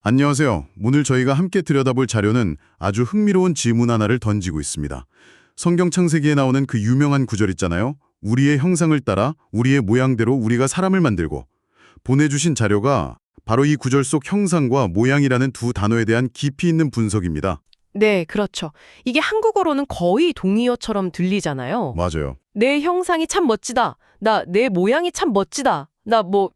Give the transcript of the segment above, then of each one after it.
안녕하세요. 오늘 저희가 함께 들여다볼 자료는 아주 흥미로운 질문 하나를 던지고 있습니다. 성경 창세기에 나오는 그 유명한 구절 있잖아요. 우리의 형상을 따라 우리의 모양대로 우리가 사람을 만들고. 보내주신 자료가 바로 이 구절 속 형상과 모양이라는 두 단어에 대한 깊이 있는 분석입니다. 네, 그렇죠. 이게 한국어로는 거의 동의어처럼 들리잖아요. 맞아요. 내 형상이 참 멋지다. 내 모양이 참 멋지다.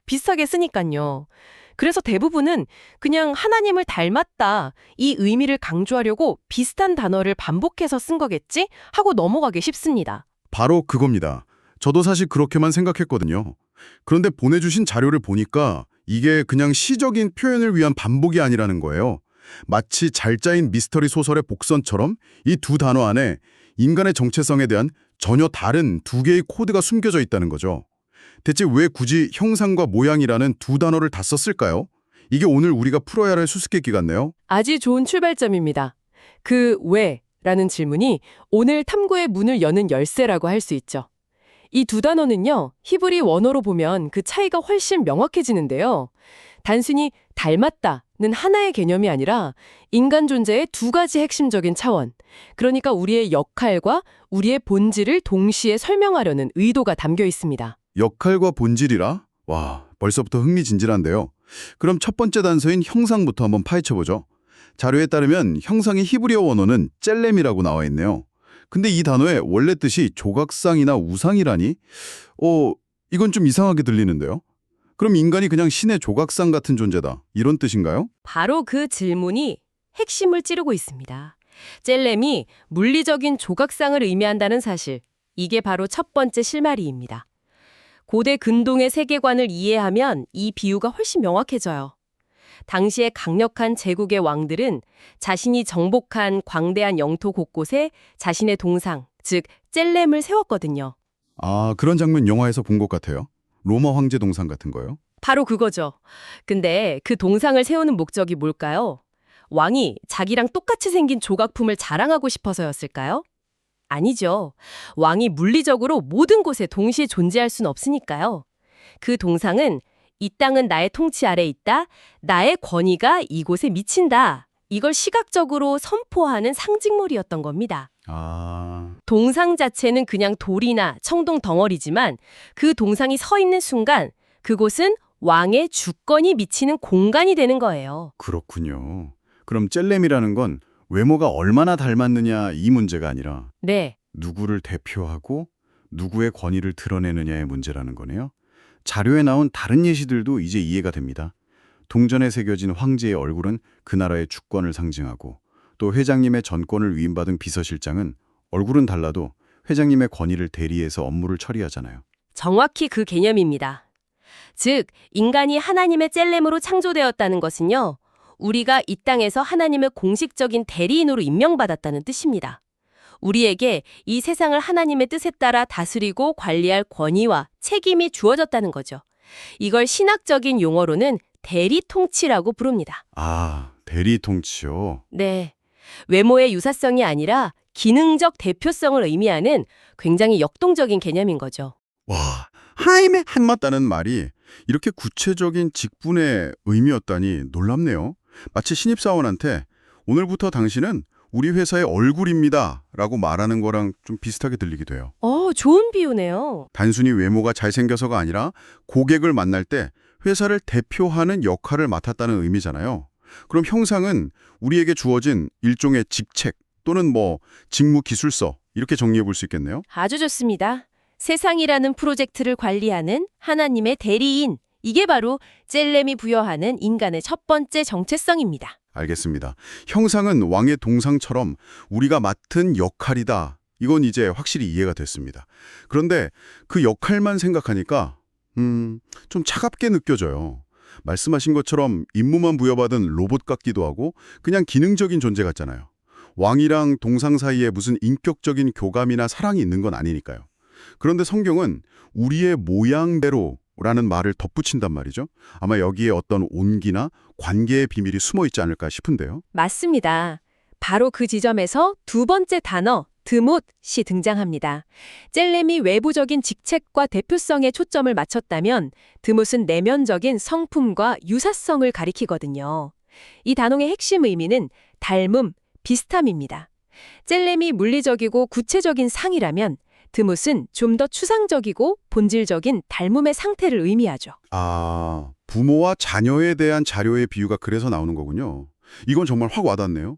비슷하게 쓰니까요. 그래서 대부분은 그냥 하나님을 닮았다. 이 의미를 강조하려고 비슷한 단어를 반복해서 쓴 거겠지? 하고 넘어가기 쉽습니다. 바로 그겁니다. 저도 사실 그렇게만 생각했거든요. 그런데 보내주신 자료를 보니까 이게 그냥 시적인 표현을 위한 반복이 아니라는 거예요. 마치 잘 짜인 미스터리 소설의 복선처럼 이 두 단어 안에 인간의 정체성에 대한 전혀 다른 두 개의 코드가 숨겨져 있다는 거죠. 대체 왜 굳이 형상과 모양이라는 두 단어를 다 썼을까요? 이게 오늘 우리가 풀어야 할 수수께끼 같네요. 아주 좋은 출발점입니다. 그 왜라는 질문이 오늘 탐구의 문을 여는 열쇠라고 할 수 있죠. 이 두 단어는요, 히브리 원어로 보면 그 차이가 훨씬 명확해지는데요. 단순히 닮았다는 하나의 개념이 아니라 인간 존재의 두 가지 핵심적인 차원, 그러니까 우리의 역할과 우리의 본질을 동시에 설명하려는 의도가 담겨 있습니다. 역할과 본질이라? 와, 벌써부터 흥미진진한데요. 그럼 첫 번째 단서인 형상부터 한번 파헤쳐보죠. 자료에 따르면 형상의 히브리어 원어는 젤렘이라고 나와 있네요. 근데 이 단어의 원래 뜻이 조각상이나 우상이라니? 이건 좀 이상하게 들리는데요. 그럼 인간이 그냥 신의 조각상 같은 존재다. 이런 뜻인가요? 바로 그 질문이 핵심을 찌르고 있습니다. 젤렘이 물리적인 조각상을 의미한다는 사실, 이게 바로 첫 번째 실마리입니다. 고대 근동의 세계관을 이해하면 이 비유가 훨씬 명확해져요. 당시의 강력한 제국의 왕들은 자신이 정복한 광대한 영토 곳곳에 자신의 동상, 즉 젤렘을 세웠거든요. 아, 그런 장면 영화에서 본 것 같아요. 로마 황제 동상 같은 거요? 바로 그거죠. 근데 그 동상을 세우는 목적이 뭘까요? 왕이 자기랑 똑같이 생긴 조각품을 자랑하고 싶어서였을까요? 아니죠. 왕이 물리적으로 모든 곳에 동시에 존재할 수는 없으니까요. 그 동상은 이 땅은 나의 통치 아래 있다. 나의 권위가 이곳에 미친다. 이걸 시각적으로 선포하는 상징물이었던 겁니다. 아, 동상 자체는 그냥 돌이나 청동 덩어리지만 그 동상이 서 있는 순간 그곳은 왕의 주권이 미치는 공간이 되는 거예요. 그렇군요. 그럼 젤렘이라는 건 외모가 얼마나 닮았느냐 이 문제가 아니라 네. 누구를 대표하고 누구의 권위를 드러내느냐의 문제라는 거네요. 자료에 나온 다른 예시들도 이제 이해가 됩니다. 동전에 새겨진 황제의 얼굴은 그 나라의 주권을 상징하고 또 회장님의 전권을 위임받은 비서실장은 얼굴은 달라도 회장님의 권위를 대리해서 업무를 처리하잖아요. 정확히 그 개념입니다. 즉, 인간이 하나님의 젤렘으로 창조되었다는 것은요, 우리가 이 땅에서 하나님의 공식적인 대리인으로 임명받았다는 뜻입니다. 우리에게 이 세상을 하나님의 뜻에 따라 다스리고 관리할 권위와 책임이 주어졌다는 거죠. 이걸 신학적인 용어로는 대리 통치라고 부릅니다. 아, 대리 통치요. 네. 외모의 유사성이 아니라 기능적 대표성을 의미하는 굉장히 역동적인 개념인 거죠. 와, 하나님의 한맞다는 말이 이렇게 구체적인 직분의 의미였다니 놀랍네요. 마치 신입사원한테 오늘부터 당신은 우리 회사의 얼굴입니다 라고 말하는 거랑 좀 비슷하게 들리기도 해요. 좋은 비유네요. 단순히 외모가 잘생겨서가 아니라 고객을 만날 때 회사를 대표하는 역할을 맡았다는 의미잖아요. 그럼 형상은 우리에게 주어진 일종의 직책 또는 직무 기술서 이렇게 정리해 볼 수 있겠네요. 아주 좋습니다. 세상이라는 프로젝트를 관리하는 하나님의 대리인. 이게 바로 젤렘이 부여하는 인간의 첫 번째 정체성입니다. 알겠습니다. 형상은 왕의 동상처럼 우리가 맡은 역할이다. 이건 이제 확실히 이해가 됐습니다. 그런데 그 역할만 생각하니까 좀 차갑게 느껴져요. 말씀하신 것처럼 임무만 부여받은 로봇 같기도 하고 그냥 기능적인 존재 같잖아요. 왕이랑 동상 사이에 무슨 인격적인 교감이나 사랑이 있는 건 아니니까요. 그런데 성경은 우리의 모양대로라는 말을 덧붙인단 말이죠. 아마 여기에 어떤 온기나 관계의 비밀이 숨어 있지 않을까 싶은데요. 맞습니다. 바로 그 지점에서 두 번째 단어, 드못이 등장합니다. 젤렘이 외부적인 직책과 대표성에 초점을 맞췄다면 드못은 내면적인 성품과 유사성을 가리키거든요. 이 단어의 핵심 의미는 닮음, 비슷함입니다. 젤렘이 물리적이고 구체적인 상이라면 드뭇은 좀 더 추상적이고 본질적인 닮음의 상태를 의미하죠. 아, 부모와 자녀에 대한 자료의 비유가 그래서 나오는 거군요. 이건 정말 확 와닿네요.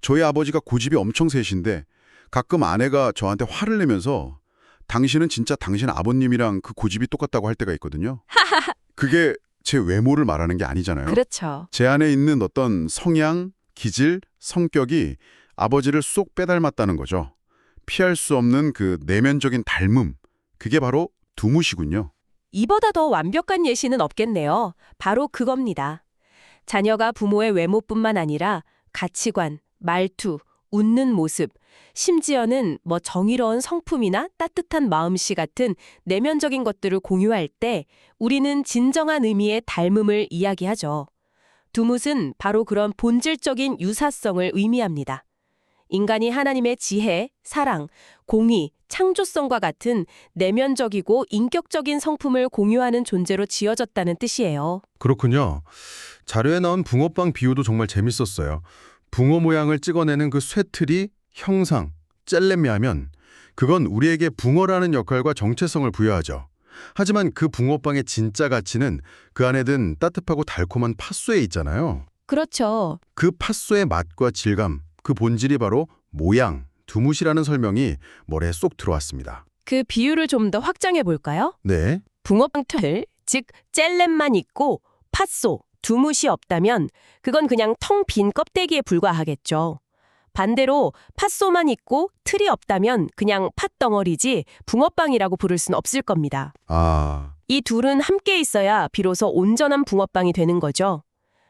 저희 아버지가 고집이 엄청 세신데 가끔 아내가 저한테 화를 내면서 당신은 진짜 당신 아버님이랑 그 고집이 똑같다고 할 때가 있거든요. 그게 제 외모를 말하는 게 아니잖아요. 그렇죠. 제 안에 있는 어떤 성향, 기질, 성격이 아버지를 쏙 빼닮았다는 거죠. 피할 수 없는 그 내면적인 닮음, 그게 바로 두무시군요. 이보다 더 완벽한 예시는 없겠네요. 바로 그겁니다. 자녀가 부모의 외모뿐만 아니라 가치관, 말투, 웃는 모습, 심지어는 정의로운 성품이나 따뜻한 마음씨 같은 내면적인 것들을 공유할 때 우리는 진정한 의미의 닮음을 이야기하죠. 두뭇은 바로 그런 본질적인 유사성을 의미합니다. 인간이 하나님의 지혜, 사랑, 공의, 창조성과 같은 내면적이고 인격적인 성품을 공유하는 존재로 지어졌다는 뜻이에요. 그렇군요. 자료에 나온 붕어빵 비유도 정말 재밌었어요. 붕어 모양을 찍어내는 그 쇠틀이 형상, 젤렘이 하면 그건 우리에게 붕어라는 역할과 정체성을 부여하죠. 하지만 그 붕어빵의 진짜 가치는 그 안에 든 따뜻하고 달콤한 팥소에 있잖아요. 그렇죠. 그 팥소의 맛과 질감, 그 본질이 바로 모양, 두뭇이라는 설명이 머리에 쏙 들어왔습니다. 그 비유를 좀 더 확장해 볼까요? 네, 붕어빵 틀, 즉 젤렘만 있고 팥소, 두뭇이 없다면 그건 그냥 텅 빈 껍데기에 불과하겠죠. 반대로 팥소만 있고 틀이 없다면 그냥 팥덩어리지 붕어빵이라고 부를 수는 없을 겁니다. 이 둘은 함께 있어야 비로소 온전한 붕어빵이 되는 거죠.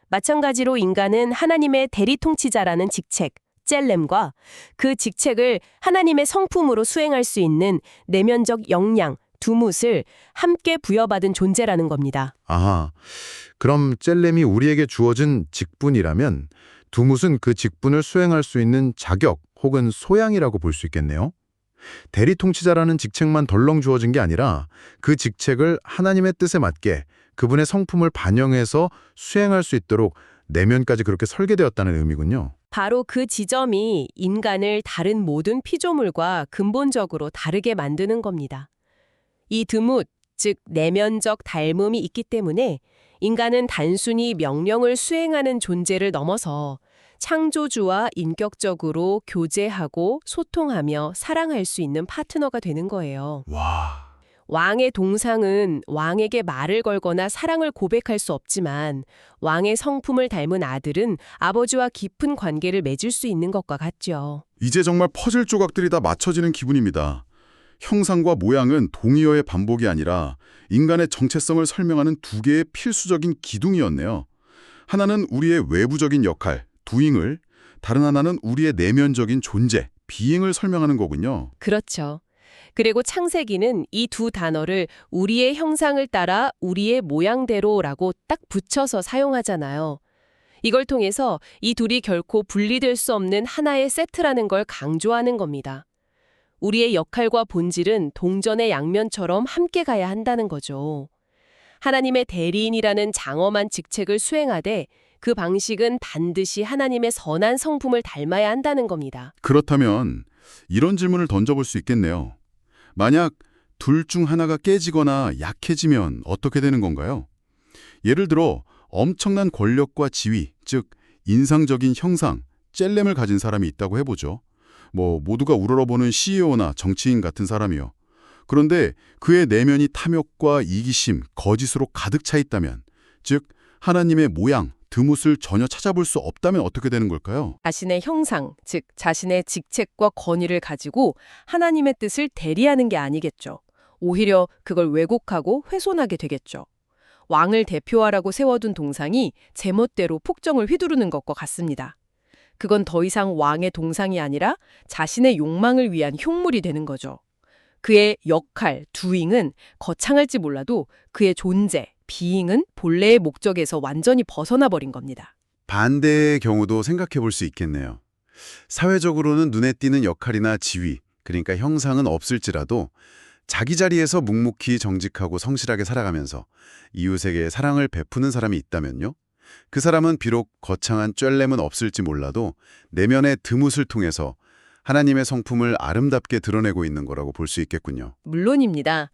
마찬가지로 인간은 하나님의 대리통치자라는 직책, 젤렘과 그 직책을 하나님의 성품으로 수행할 수 있는 내면적 역량, 두뭇을 함께 부여받은 존재라는 겁니다. 아하, 그럼 젤렘이 우리에게 주어진 직분이라면 두뭇은 그 직분을 수행할 수 있는 자격 혹은 소양이라고 볼 수 있겠네요. 대리통치자라는 직책만 덜렁 주어진 게 아니라 그 직책을 하나님의 뜻에 맞게 그분의 성품을 반영해서 수행할 수 있도록 내면까지 그렇게 설계되었다는 의미군요. 바로 그 지점이 인간을 다른 모든 피조물과 근본적으로 다르게 만드는 겁니다. 이 드뭇, 즉 내면적 닮음이 있기 때문에 인간은 단순히 명령을 수행하는 존재를 넘어서 창조주와 인격적으로 교제하고 소통하며 사랑할 수 있는 파트너가 되는 거예요. 와, 왕의 동상은 왕에게 말을 걸거나 사랑을 고백할 수 없지만 왕의 성품을 닮은 아들은 아버지와 깊은 관계를 맺을 수 있는 것과 같죠. 이제 정말 퍼즐 조각들이 다 맞춰지는 기분입니다. 형상과 모양은 동의어의 반복이 아니라 인간의 정체성을 설명하는 두 개의 필수적인 기둥이었네요. 하나는 우리의 외부적인 역할, doing을, 다른 하나는 우리의 내면적인 존재, being을 설명하는 거군요. 그렇죠. 그리고 창세기는 이 두 단어를 우리의 형상을 따라 우리의 모양대로라고 딱 붙여서 사용하잖아요. 이걸 통해서 이 둘이 결코 분리될 수 없는 하나의 세트라는 걸 강조하는 겁니다. 우리의 역할과 본질은 동전의 양면처럼 함께 가야 한다는 거죠. 하나님의 대리인이라는 장엄한 직책을 수행하되 그 방식은 반드시 하나님의 선한 성품을 닮아야 한다는 겁니다. 그렇다면 이런 질문을 던져볼 수 있겠네요. 만약 둘 중 하나가 깨지거나 약해지면 어떻게 되는 건가요? 예를 들어 엄청난 권력과 지위, 즉 인상적인 형상, 젤렘을 가진 사람이 있다고 해보죠. 모두가 우러러보는 CEO나 정치인 같은 사람이요. 그런데 그의 내면이 탐욕과 이기심, 거짓으로 가득 차 있다면, 즉 하나님의 모양, 드뭇을 전혀 찾아볼 수 없다면 어떻게 되는 걸까요? 자신의 형상, 즉 자신의 직책과 권위를 가지고 하나님의 뜻을 대리하는 게 아니겠죠. 오히려 그걸 왜곡하고 훼손하게 되겠죠. 왕을 대표하라고 세워둔 동상이 제멋대로 폭정을 휘두르는 것과 같습니다. 그건 더 이상 왕의 동상이 아니라 자신의 욕망을 위한 흉물이 되는 거죠. 그의 역할, doing은 거창할지 몰라도 그의 존재, being은 본래의 목적에서 완전히 벗어나 버린 겁니다. 반대의 경우도 생각해 볼 수 있겠네요. 사회적으로는 눈에 띄는 역할이나 지위, 그러니까 형상은 없을지라도 자기 자리에서 묵묵히 정직하고 성실하게 살아가면서 이웃에게 사랑을 베푸는 사람이 있다면요. 그 사람은 비록 거창한 쨈렘은 없을지 몰라도 내면의 드뭇을 통해서 하나님의 성품을 아름답게 드러내고 있는 거라고 볼 수 있겠군요. 물론입니다.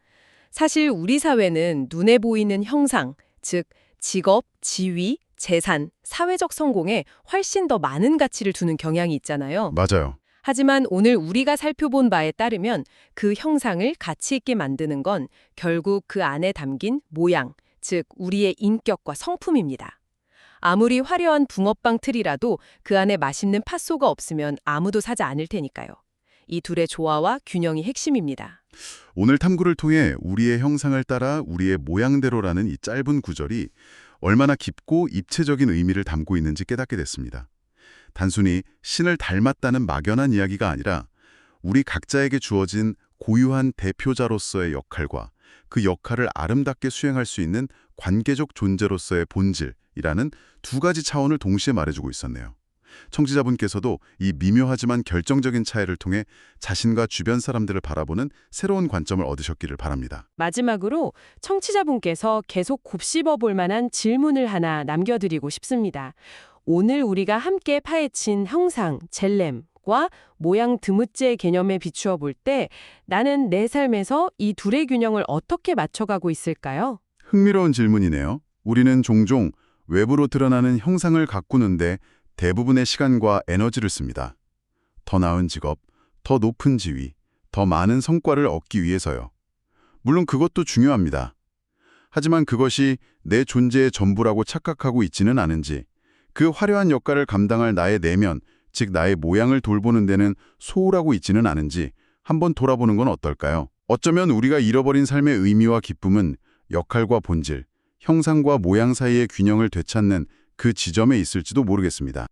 사실 우리 사회는 눈에 보이는 형상, 즉 직업, 지위, 재산, 사회적 성공에 훨씬 더 많은 가치를 두는 경향이 있잖아요. 맞아요. 하지만 오늘 우리가 살펴본 바에 따르면 그 형상을 가치 있게 만드는 건 결국 그 안에 담긴 모양, 즉 우리의 인격과 성품입니다. 아무리 화려한 붕어빵 틀이라도 그 안에 맛있는 팥소가 없으면 아무도 사지 않을 테니까요. 이 둘의 조화와 균형이 핵심입니다. 오늘 탐구를 통해 우리의 형상을 따라 우리의 모양대로라는 이 짧은 구절이 얼마나 깊고 입체적인 의미를 담고 있는지 깨닫게 됐습니다. 단순히 신을 닮았다는 막연한 이야기가 아니라 우리 각자에게 주어진 고유한 대표자로서의 역할과 그 역할을 아름답게 수행할 수 있는 관계적 존재로서의 본질이라는 두 가지 차원을 동시에 말해주고 있었네요. 청취자분께서도 이 미묘하지만 결정적인 차이를 통해 자신과 주변 사람들을 바라보는 새로운 관점을 얻으셨기를 바랍니다. 마지막으로 청취자분께서 계속 곱씹어 볼 만한 질문을 하나 남겨드리고 싶습니다. 오늘 우리가 함께 파헤친 형상, 젤렘과 모양 드무째 개념에 비추어 볼 때 나는 내 삶에서 이 둘의 균형을 어떻게 맞춰가고 있을까요? 흥미로운 질문이네요. 우리는 종종 외부로 드러나는 형상을 가꾸는데 대부분의 시간과 에너지를 씁니다. 더 나은 직업, 더 높은 지위, 더 많은 성과를 얻기 위해서요. 물론 그것도 중요합니다. 하지만 그것이 내 존재의 전부라고 착각하고 있지는 않은지, 그 화려한 역할을 감당할 나의 내면, 즉 나의 모양을 돌보는 데는 소홀하고 있지는 않은지 한번 돌아보는 건 어떨까요? 어쩌면 우리가 잃어버린 삶의 의미와 기쁨은 역할과 본질, 형상과 모양 사이의 균형을 되찾는 그 지점에 있을지도 모르겠습니다.